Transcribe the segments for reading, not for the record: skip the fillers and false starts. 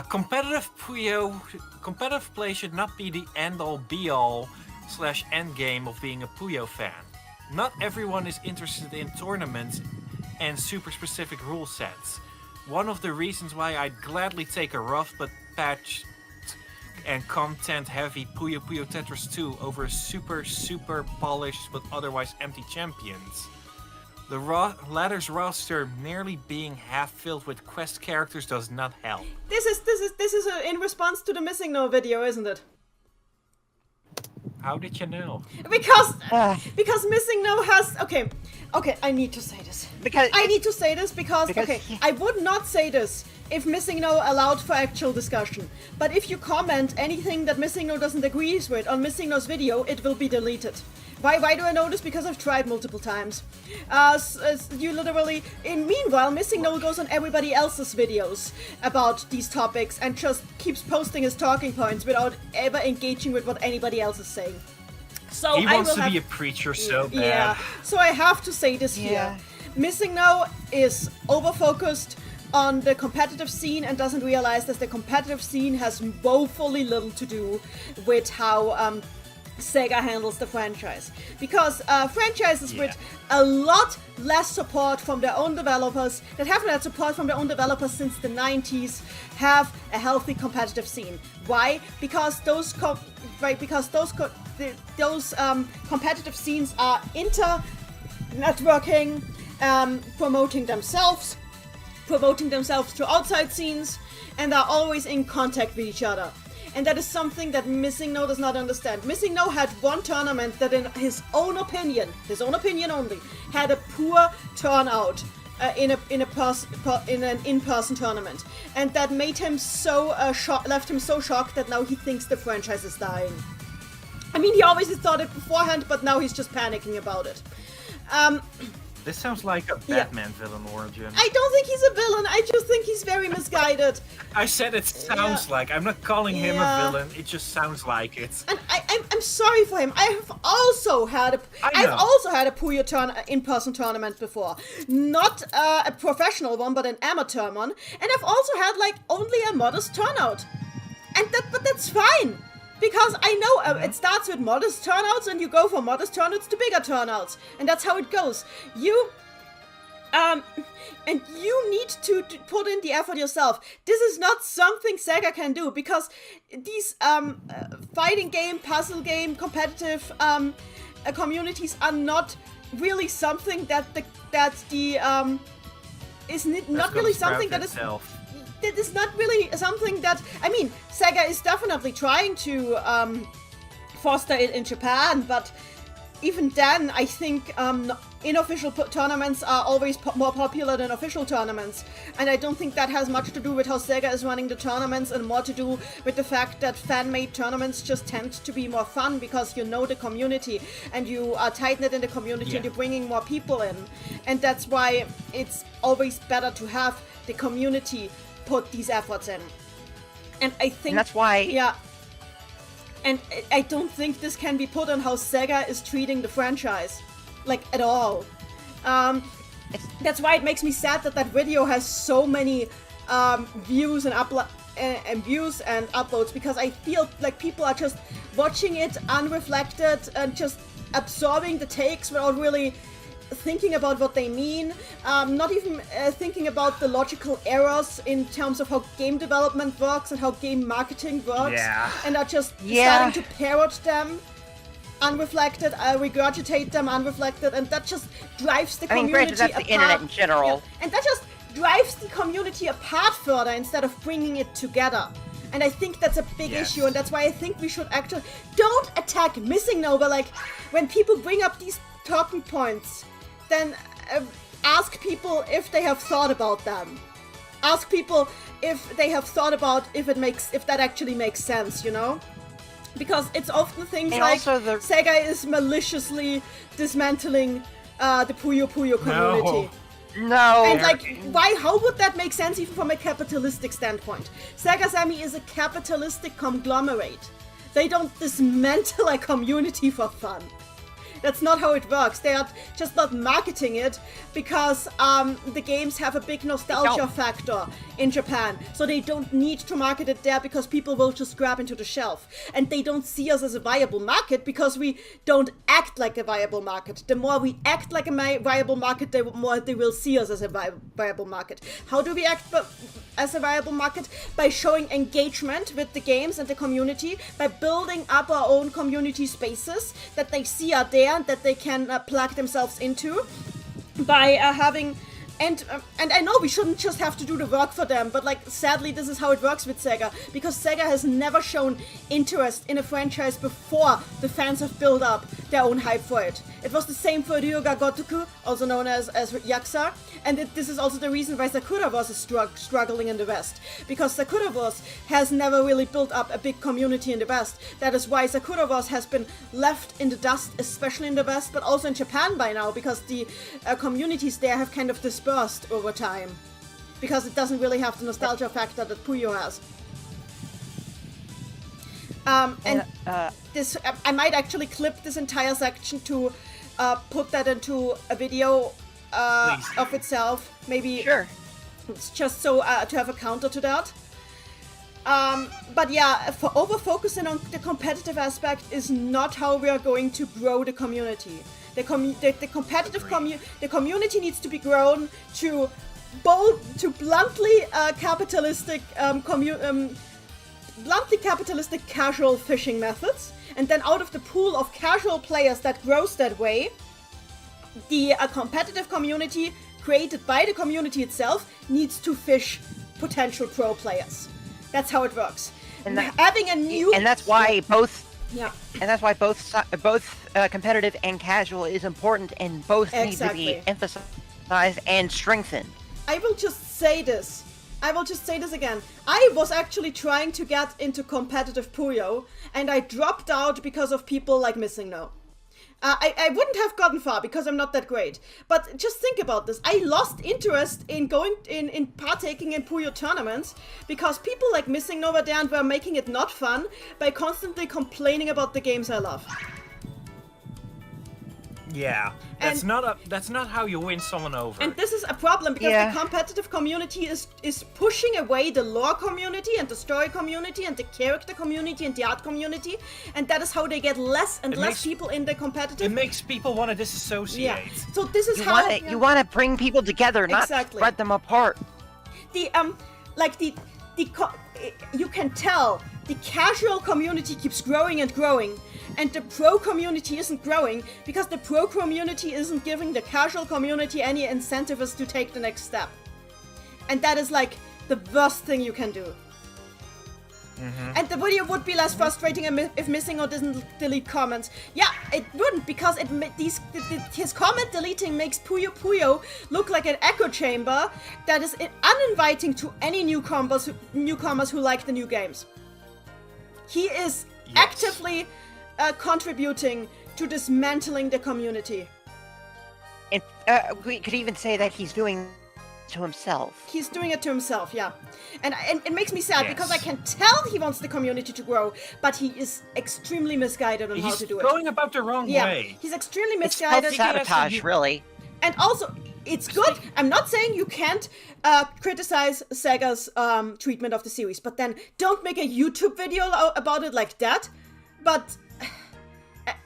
Competitive play should not be the end-all be-all / end game of being a Puyo fan. Not everyone is interested in tournaments and super specific rule sets. One of the reasons why I'd gladly take a rough but patched and content-heavy Puyo Puyo Tetris 2 over super polished but otherwise empty champions. The latter's roster nearly being half filled with quest characters does not help. This is in response to the Missing No video, isn't it? How did you know? Because Missing No has okay. I need to say this because I would not say this if Missing No allowed for actual discussion. But if you comment anything that Missing No doesn't agree with on Missing No's video, it will be deleted. Why do I know this? Because I've tried multiple times. You literally... Meanwhile, Missing No goes on everybody else's videos about these topics and just keeps posting his talking points without ever engaging with what anybody else is saying. So he wants to be a preacher so bad. Yeah, so I have to say this here. Missing No is over-focused on the competitive scene and doesn't realize that the competitive scene has woefully little to do with how... Sega handles the franchise, because franchises with a lot less support from their own developers, that haven't had support from their own developers since the 90s, have a healthy competitive scene. Why? Because those competitive scenes are inter-networking, promoting themselves to outside scenes, and are always in contact with each other. And that is something that Missing No does not understand. Missing No had one tournament that in his own opinion only, had a poor turnout in an in-person tournament. And that made him so left him so shocked that now he thinks the franchise is dying. I mean, he obviously thought it beforehand, but now he's just panicking about it. This sounds like a Batman villain origin. I don't think he's a villain. I just think he's very misguided. I said it sounds like. I'm not calling him a villain. It just sounds like it. And I'm sorry for him. I've also had a Puyo in-person tournament before. Not a professional one, but an amateur one. And I've also had only a modest turnout. But that's fine. Because I know it starts with modest turnouts, and you go from modest turnouts to bigger turnouts, and that's how it goes. You need to put in the effort yourself. This is not something Sega can do, because these fighting game, puzzle game, competitive communities are not really something that is not really something that is. That is not really something that... I mean, Sega is definitely trying to foster it in Japan, but even then, I think unofficial tournaments are always more popular than official tournaments. And I don't think that has much to do with how Sega is running the tournaments, and more to do with the fact that fan-made tournaments just tend to be more fun because you know the community, and you are tight-knit in the community, and you're bringing more people in. And that's why it's always better to have the community put these efforts in. And I think... And that's why... Yeah. And I don't think this can be put on how Sega is treating the franchise. At all. That's why it makes me sad that video has so many views and uploads, because I feel like people are just watching it unreflected and just absorbing the takes without really thinking about what they mean, not even thinking about the logical errors in terms of how game development works and how game marketing works, and are just starting to parrot them unreflected, regurgitate them unreflected, and that just drives the community apart. Granted, that's the internet in general. And that just drives the community apart further instead of bringing it together. And I think that's a big issue, and that's why I think we should actually... Don't attack Missing No, but when people bring up these talking points, then ask people if they have thought about them. Ask people if they have thought about if that actually makes sense, you know? Because it's often things and like Sega is maliciously dismantling the Puyo Puyo community. No. And how would that make sense even from a capitalistic standpoint? Sega Sammy is a capitalistic conglomerate. They don't dismantle a community for fun. That's not how it works. They are just not marketing it because the games have a big nostalgia factor in Japan. So they don't need to market it there because people will just grab into the shelf. And they don't see us as a viable market because we don't act like a viable market. The more we act like a viable market, the more they will see us as a viable market. How do we act as a viable market? By showing engagement with the games and the community, by building up our own community spaces that they see are there and that they can plug themselves into, by having and I know we shouldn't just have to do the work for them, but like sadly this is how it works with Sega, because Sega has never shown interest in a franchise before the fans have built up their own hype for it. It was the same for Ryuga Gotoku, also known as Yakuza, and this is also the reason why Sakura Wars is struggling in the West, because Sakura Wars has never really built up a big community in the West. That is why Sakura Wars has been left in the dust, especially in the West, but also in Japan by now, because the communities there have kind of dispersed over time, because it doesn't really have the nostalgia factor that Puyo has. This I might actually clip this entire section to put that into a video of itself. Maybe Sure. It's just so to have a counter to that. But yeah, for over-focusing on the competitive aspect is not how we are going to grow the community. The community needs to be grown to bluntly capitalistic casual fishing methods, and then out of the pool of casual players that grows that way, the competitive community created by the community itself needs to fish potential pro players. That's how it works. And having a new, and that's why both. Yeah. And that's why both competitive and casual is important, and both need to be emphasized and strengthened. I will just say this again. I was actually trying to get into competitive Puyo, and I dropped out because of people like Missing No. I wouldn't have gotten far because I'm not that great. But just think about this. I lost interest in partaking in Puyo tournaments because people like Missing No were there and were making it not fun by constantly complaining about the games I love. Yeah, that's not how you win someone over. And this is a problem because the competitive community is pushing away the lore community and the story community and the character community and the art community, and that is how they get less and less people in the competitive. It makes people want to disassociate. Yeah. So this is you want to bring people together, not spread them apart. You can tell the casual community keeps growing and growing, and the pro community isn't growing because the pro community isn't giving the casual community any incentives to take the next step. And that is like the worst thing you can do. Mm-hmm. And the video would be less frustrating if Missing No didn't delete comments. Yeah, it wouldn't, because his comment deleting makes Puyo Puyo look like an echo chamber that is uninviting to any newcomers who like the new games. He is actively contributing to dismantling the community. And we could even say that he's doing to himself. He's doing it to himself, yeah. And it makes me sad because I can tell he wants the community to grow, but he is extremely misguided on how to do it. He's going about the wrong way. He's extremely misguided. It's self-sabotage, really. And also, it's good. I'm not saying you can't criticize Sega's treatment of the series, but then don't make a YouTube video about it like that. But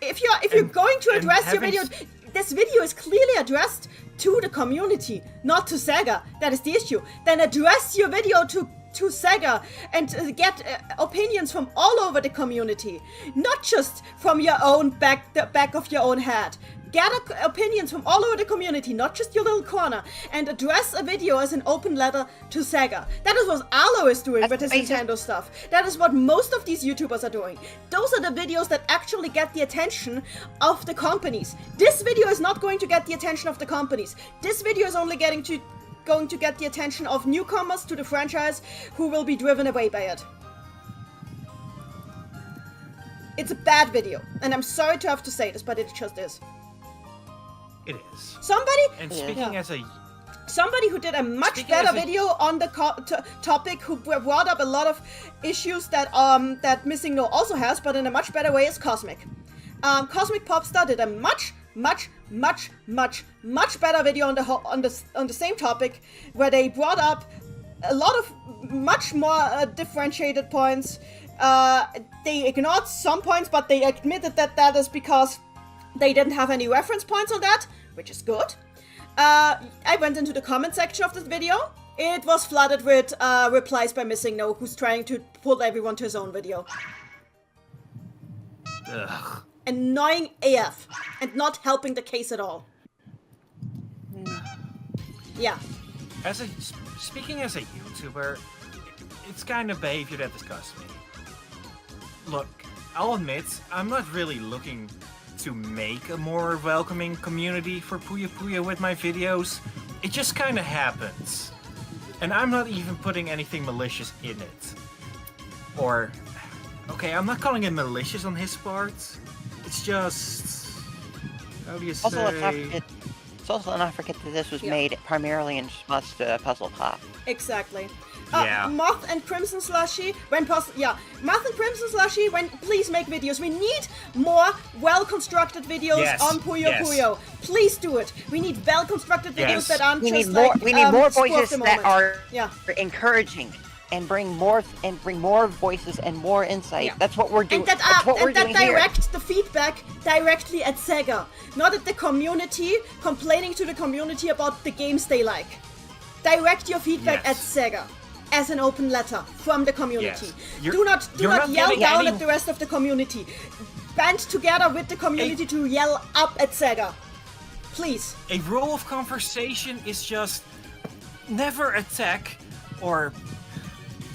if you're going to address your video, this video is clearly addressed to the community, not to Sega. That is the issue. Then address your video to Sega and get opinions from all over the community, not just from your own the back of your own head. Get opinions from all over the community, not just your little corner, and address a video as an open letter to Sega. That is what Arlo is doing with his Nintendo stuff. That is what most of these YouTubers are doing. Those are the videos that actually get the attention of the companies. This video is not going to get the attention of the companies. This video is only going to get the attention of newcomers to the franchise who will be driven away by it. It's a bad video, and I'm sorry to have to say this, but it just is. It is. Somebody who did a much better video on the topic, who brought up a lot of issues that Missing No also has, but in a much better way, is Cosmic. Cosmic Popstar did a much better video on the same topic, where they brought up a lot of much more differentiated points. They ignored some points, but they admitted that that is because they didn't have any reference points on that, which is good. I went into the comment section of this video. It was flooded with replies by Missing No, who's trying to pull everyone to his own video. Ugh. Annoying AF, and not helping the case at all. Yeah. Speaking as a YouTuber, it's kind of behavior that disgusts me. Look, I'll admit, I'm not really looking to make a more welcoming community for Puyo Puyo with my videos. It just kind of happens. And I'm not even putting anything malicious in it. Or, okay, I'm not calling it malicious on his part. It's just, how do you say? It's also not forget that this was made primarily in response to Puzzle Pop. Exactly. Yeah. Moth and Crimson Slushy, Moth and Crimson Slushy, please make videos. We need more well-constructed videos on Puyo Puyo. Please do it. We need well-constructed videos that aren't just like we need more voices that are encouraging and bring more voices and more insight. Yeah. That's what we're doing. And that direct the feedback directly at Sega, not at the community complaining to the community about the games they like. Direct your feedback at Sega as an open letter from the community. Yes. Do not yell down at the rest of the community. Band together with the community to yell up at Sega. Please. A rule of conversation is just never attack or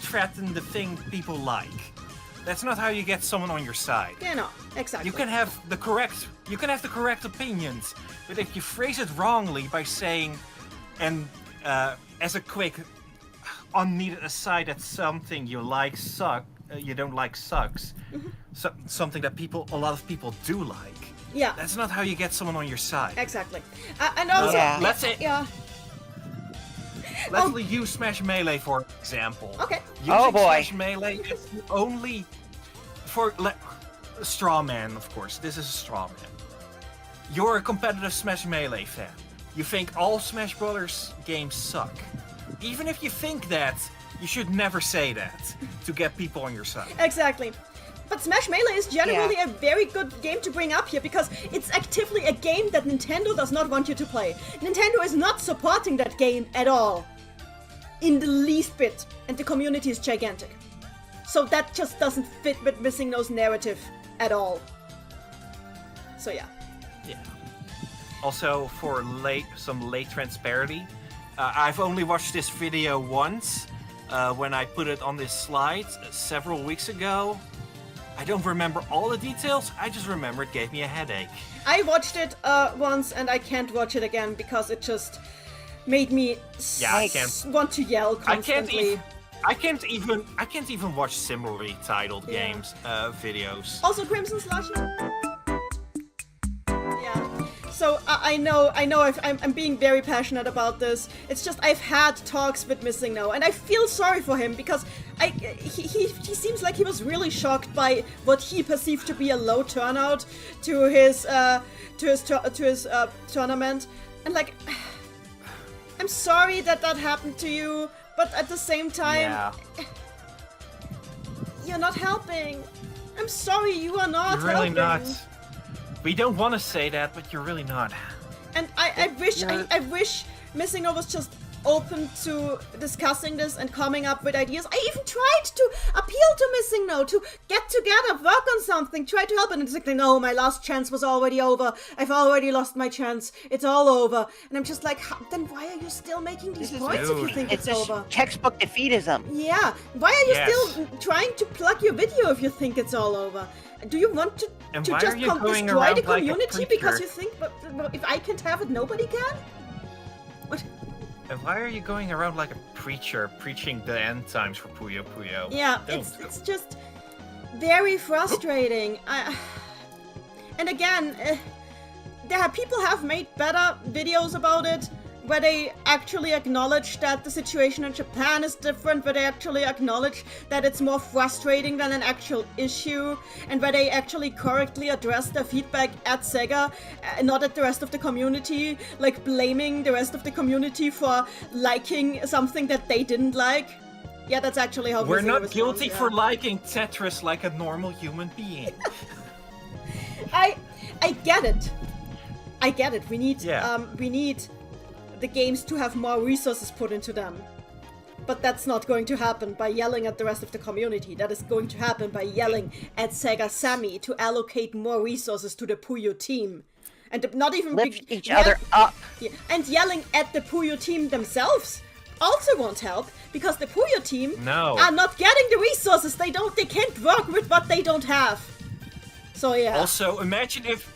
threaten the thing people like. That's not how you get someone on your side. Yeah, no, exactly. You can have the correct opinions, but if you phrase it wrongly by saying, and as a quick unneeded aside, that something you like you don't like sucks. So, something that a lot of people do like. Yeah. That's not how you get someone on your side. Exactly. And also, let's use Smash Melee for example. Okay. Using Smash Melee is only for straw man, of course. This is a straw man. You're a competitive Smash Melee fan. You think all Smash Brothers games suck. Even if you think that, you should never say that to get people on your side. Exactly. But Smash Melee is generally a very good game to bring up here because it's actively a game that Nintendo does not want you to play. Nintendo is not supporting that game at all. In the least bit. And the community is gigantic. So that just doesn't fit with Missing No's narrative at all. So yeah. Yeah. Also, for some late transparency, I've only watched this video once when I put it on this slide several weeks ago. I don't remember all the details, I just remember it gave me a headache. I watched it once and I can't watch it again because it just made me want to yell constantly. I can't even watch similarly titled games videos. Also Crimson Slushy. So I know I'm being very passionate about this. It's just I've had talks with Missing No, and I feel sorry for him because he seems like he was really shocked by what he perceived to be a low turnout to his tournament, and like I'm sorry that happened to you, but at the same time, you're not helping. I'm sorry, you are not You're really helping. not. We don't want to say that, but you're really not. And I wish Missing No was just open to discussing this and coming up with ideas. I even tried to appeal to Missing No to get together, work on something, try to help, and it's like, no, my last chance was already over. I've already lost my chance. It's all over. And I'm just like, then why are you still making these points if you think it's over? Textbook defeatism. Yeah. Why are you still trying to plug your video if you think it's all over? Do you want to just destroy the community because you think, but if I can't have it, nobody can? What? And why are you going around like a preacher preaching the end times for Puyo Puyo? Yeah, it's just very frustrating. And again, people have made better videos about it, where they actually acknowledge that the situation in Japan is different, where they actually acknowledge that it's more frustrating than an actual issue, and where they actually correctly address their feedback at Sega, not at the rest of the community, like blaming the rest of the community for liking something that they didn't like. Yeah, that's actually how we're not responds, guilty yeah. for liking Tetris like a normal human being. I get it. I get it. We need we need the games to have more resources put into them. But that's not going to happen by yelling at the rest of the community. That is going to happen by yelling at Sega Sammy to allocate more resources to the Puyo team. And not even lift each other up. Yeah, and yelling at the Puyo team themselves also won't help, because the Puyo team are not getting the resources. They can't work with what they don't have. So yeah. Also, imagine if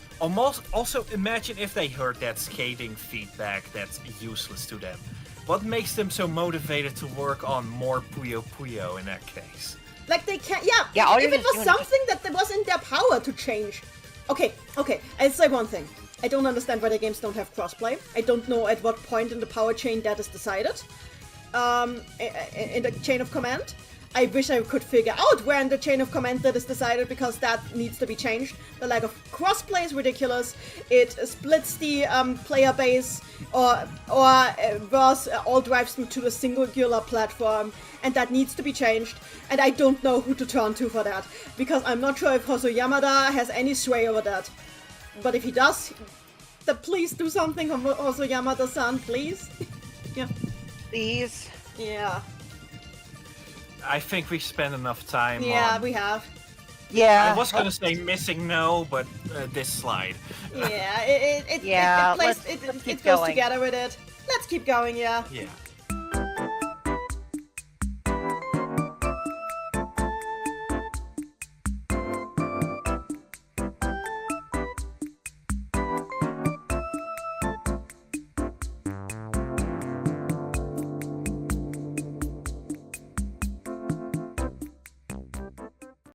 they heard that scathing feedback that's useless to them. What makes them so motivated to work on more Puyo Puyo in that case? Like they can't, all if you're it just was doing something that was in their power to change. Okay, I'll say one thing. I don't understand why the games don't have crossplay. I don't know at what point in the power chain that is decided. In the chain of command. I wish I could figure out where in the chain of command that is decided, because that needs to be changed. The lack of crossplay is ridiculous. It splits the player base, or worse, all drives them to a singular platform, and that needs to be changed. And I don't know who to turn to for that, because I'm not sure if Hoso Yamada has any sway over that. But if he does, then please do something, Hoso Yamada-san, please. Yeah. Please. Yeah. I think we spent enough time on... we have. Yeah. I was gonna say missing no, but this slide. Yeah, it Yeah, goes let's keep going. together with it. Let's keep going, yeah. Yeah.